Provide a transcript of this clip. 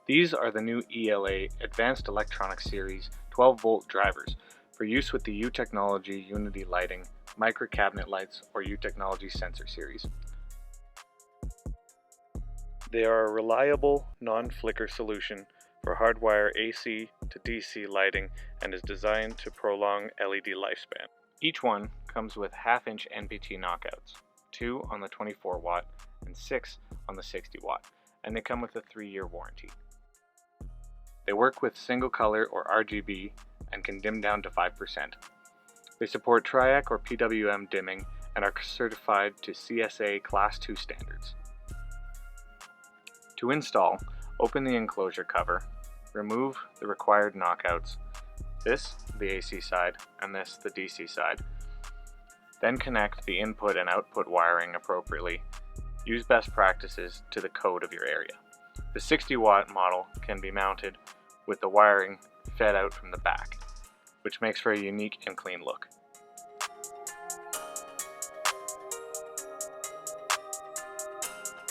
These are the new ELA Advanced Electronics Series 12-volt drivers for use with the U-Technology Unity Lighting, Micro Cabinet Lights, or U-Technology Sensor Series. They are a reliable, non-flicker solution for hardwire AC to DC lighting and is designed to prolong LED lifespan. Each one comes with half-inch NPT knockouts, 2 on the 24 watt and 6 on the 60 watt, and they come with a 3-year warranty. They work with single color or RGB and can dim down to 5%. They support TRIAC or PWM dimming and are certified to CSA Class 2 standards. To install, open the enclosure cover, remove the required knockouts, this the AC side and this the DC side. Then connect the input and output wiring appropriately. Use best practices to the code of your area. The 60 watt model can be mounted with the wiring fed out from the back, which makes for a unique and clean look.